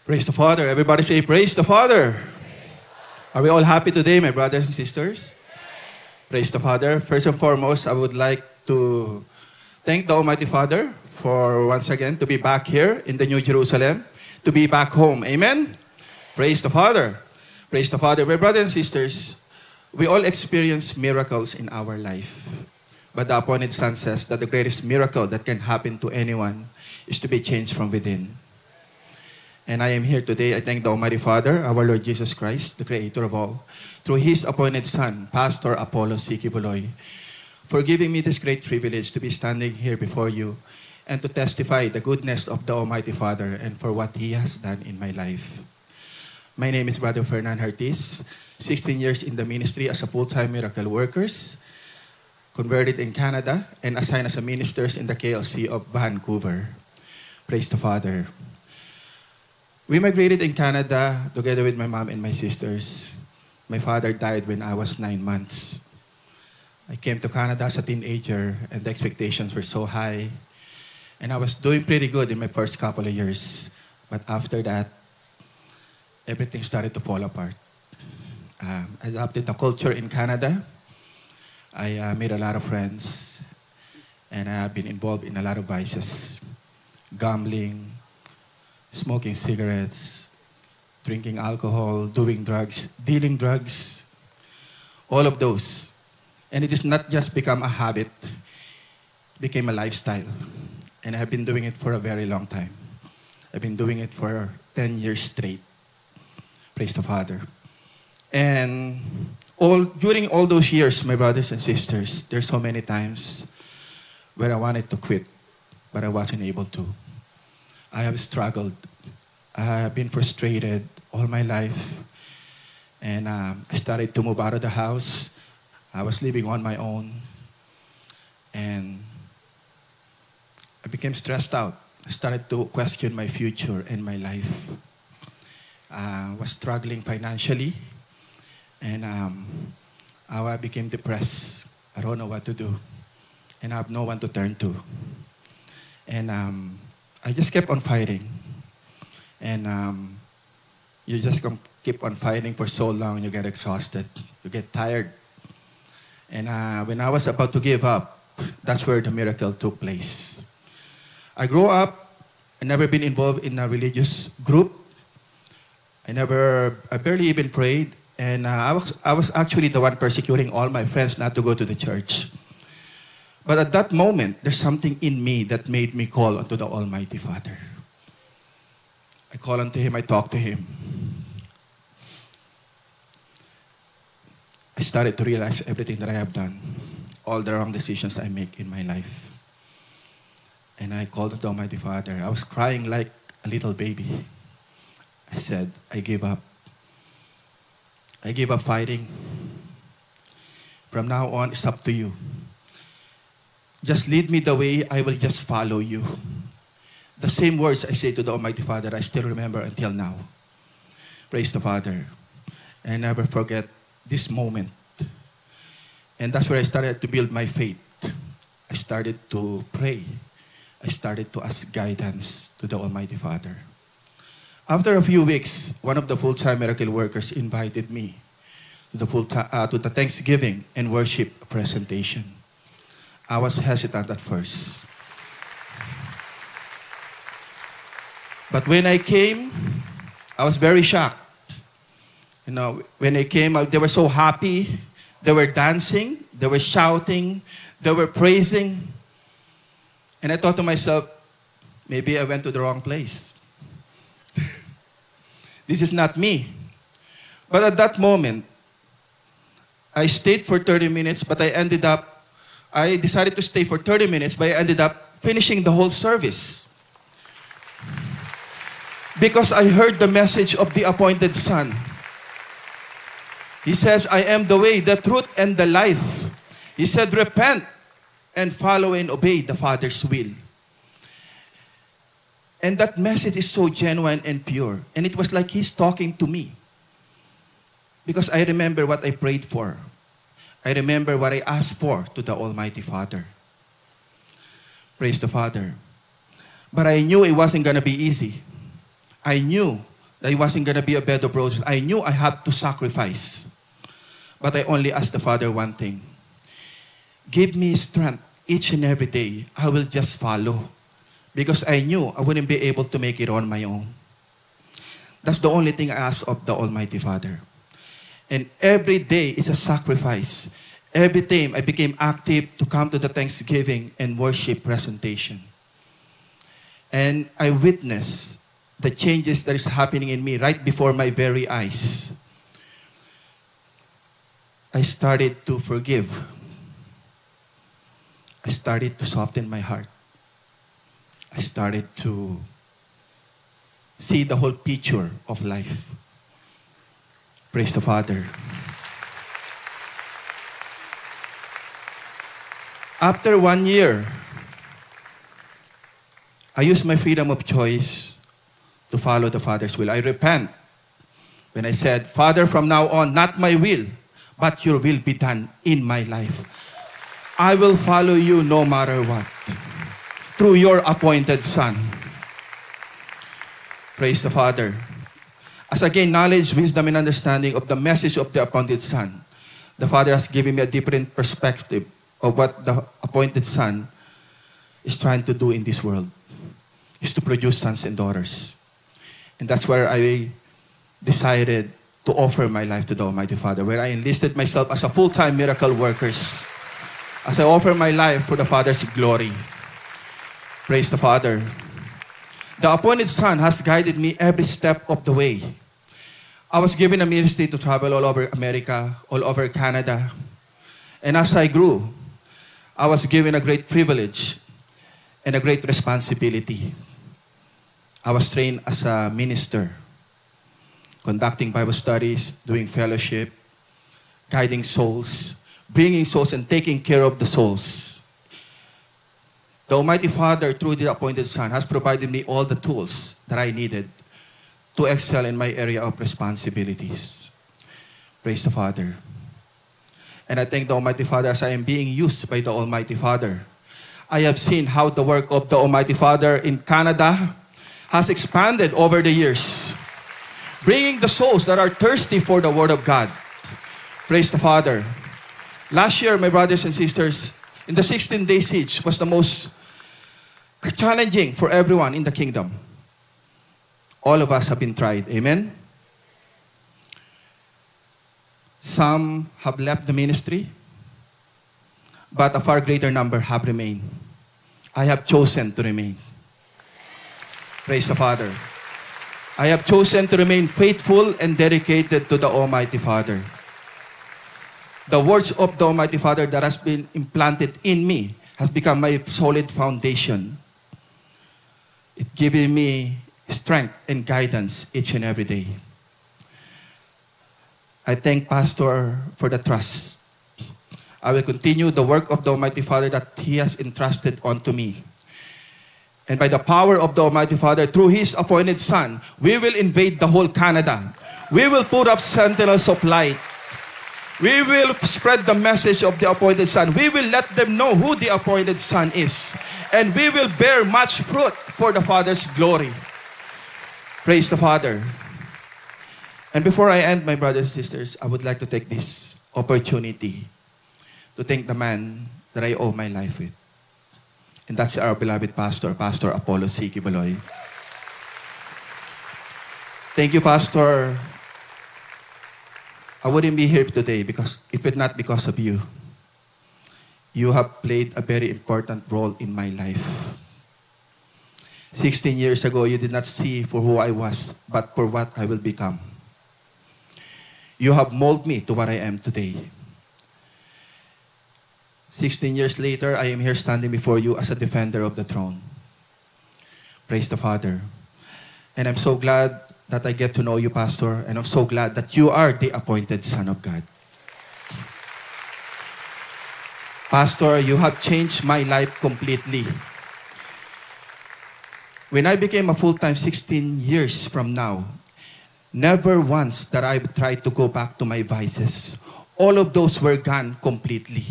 Praise the Father. Everybody say, praise the Father. Are we all happy today, my brothers and sisters? Praise the Father. First and foremost, I would like to thank the Almighty Father for once again to be back here in the New Jerusalem, to be back home. Amen? Praise the Father. Praise the Father. My brothers and sisters, we all experience miracles in our life. But the appointed Son says that the greatest miracle that can happen to anyone is to be changed from within. And I am here today. I thank the Almighty Father, our Lord Jesus Christ, the Creator of all, through His appointed Son, Pastor Apollo C. Kibuloy, for giving me this great privilege to be standing here before you and to testify the goodness of the Almighty Father and for what He has done in my life. My name is Brother Fernan Hartis, 16 years in the ministry as a full-time miracle workers, converted in Canada, and assigned as a minister in the KLC of Vancouver. Praise the Father. We migrated in Canada together with my mom and my sisters. My father died when I was 9 months. I came to Canada as a teenager and the expectations were so high. And I was doing pretty good in my first couple of years. But after that, everything started to fall apart. I adopted the culture in Canada. I made a lot of friends. And I have been involved in a lot of vices. Gambling, smoking cigarettes, drinking alcohol, doing drugs, dealing drugs, all of those. And it has not just become a habit, it became a lifestyle. And I have been doing it for a very long time. I've been doing it for 10 years straight. Praise the Father. And during all those years, my brothers and sisters, there's so many times where I wanted to quit, but I wasn't able to. I have struggled. I have been frustrated all my life. And I started to move out of the house. I was living on my own. And I became stressed out. I started to question my future and my life. I was struggling financially. And I became depressed. I don't know what to do. And I have no one to turn to. And I just kept on fighting. And you just keep on fighting for so long, you get exhausted, you get tired. And when I was about to give up, that's where the miracle took place. I grew up, I never been involved in a religious group. I barely even prayed. And I was actually the one persecuting all my friends not to go to the church. But at that moment, there's something in me that made me call unto the Almighty Father. I call unto Him, I talk to Him. I started to realize everything that I have done, all the wrong decisions I make in my life. And I called unto the Almighty Father. I was crying like a little baby. I said, I give up. I give up fighting. From now on, it's up to you. Just lead me the way, I will just follow you. The same words I say to the Almighty Father, I still remember until now. Praise the Father. I never forget this moment. And that's where I started to build my faith. I started to pray. I started to ask guidance to the Almighty Father. After a few weeks, one of the full-time miracle workers invited me to the Thanksgiving and worship presentation. I was hesitant at first. But when I came, I was very shocked. You know, when I came, they were so happy. They were dancing. They were shouting. They were praising. And I thought to myself, maybe I went to the wrong place. This is not me. But at that moment, I stayed for 30 minutes, but I decided to stay for 30 minutes, but I ended up finishing the whole service. Because I heard the message of the appointed Son. He says, I am the way, the truth, and the life. He said, repent and follow and obey the Father's will. And that message is so genuine and pure. And it was like He's talking to me. Because I remember what I prayed for. I remember what I asked for to the Almighty Father. Praise the Father. But I knew it wasn't going to be easy. I knew that it wasn't going to be a bed of roses. I knew I had to sacrifice. But I only asked the Father one thing. Give me strength each and every day. I will just follow. Because I knew I wouldn't be able to make it on my own. That's the only thing I ask of the Almighty Father. And every day is a sacrifice. Every time I became active to come to the Thanksgiving and worship presentation. And I witnessed the changes that is happening in me right before my very eyes. I started to forgive. I started to soften my heart. I started to see the whole picture of life. Praise the Father. After 1 year, I used my freedom of choice to follow the Father's will. I repent when I said, Father, from now on, not my will, but your will be done in my life. I will follow you no matter what, through your appointed Son. Praise the Father. As I gain knowledge, wisdom, and understanding of the message of the appointed Son, the Father has given me a different perspective of what the appointed Son is trying to do in this world, is to produce sons and daughters. And that's where I decided to offer my life to the Almighty Father, where I enlisted myself as a full-time miracle worker, as I offer my life for the Father's glory. Praise the Father. The appointed Son has guided me every step of the way. I was given a ministry to travel all over America, all over Canada. And as I grew, I was given a great privilege and a great responsibility. I was trained as a minister, conducting Bible studies, doing fellowship, guiding souls, bringing souls and taking care of the souls. The Almighty Father, through the appointed Son, has provided me all the tools that I needed to excel in my area of responsibilities. Praise the Father. And I thank the Almighty Father as I am being used by the Almighty Father. I have seen how the work of the Almighty Father in Canada has expanded over the years, bringing the souls that are thirsty for the Word of God. Praise the Father. Last year, my brothers and sisters, in the 16-day siege was the most challenging for everyone in the kingdom. All of us have been tried. Amen? Some have left the ministry, but a far greater number have remained. I have chosen to remain. Praise the Father. I have chosen to remain faithful and dedicated to the Almighty Father. The words of the Almighty Father that has been implanted in me has become my solid foundation. It gives me strength and guidance each and every day. I thank Pastor for the trust. I will continue the work of the Almighty Father that He has entrusted unto me. And by the power of the Almighty Father, through His appointed Son, we will invade the whole Canada. We will put up sentinels of light. We will spread the message of the appointed Son. We will let them know who the appointed Son is. And we will bear much fruit for the Father's glory. Praise the Father. And before I end, my brothers and sisters, I would like to take this opportunity to thank the man that I owe my life with. And that's our beloved pastor, Pastor Apollo C. Quiboloy. Thank you, Pastor. I wouldn't be here today if it not because of you. You have played a very important role in my life. 16 years ago, you did not see for who I was, but for what I will become. You have molded me to what I am today. 16 years later, I am here standing before you as a defender of the throne. Praise the Father. And I'm so glad that I get to know you, Pastor, and I'm so glad that you are the appointed Son of God. Pastor, you have changed my life completely. When I became a full-time 16 years from now, never once that I tried to go back to my vices. All of those were gone completely.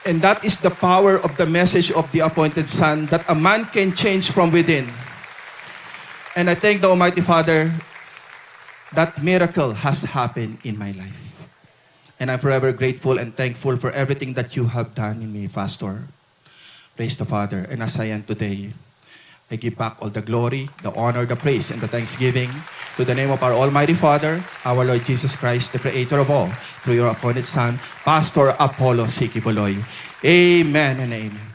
And that is the power of the message of the appointed Son, that a man can change from within. And I thank the Almighty Father that miracle has happened in my life. And I'm forever grateful and thankful for everything that you have done in me, Pastor. Praise the Father. And as I am today, I give back all the glory, the honor, the praise, and the thanksgiving to the name of our Almighty Father, our Lord Jesus Christ, the Creator of all, through your appointed Son, Pastor Apollo Sikibuloy. Amen and amen.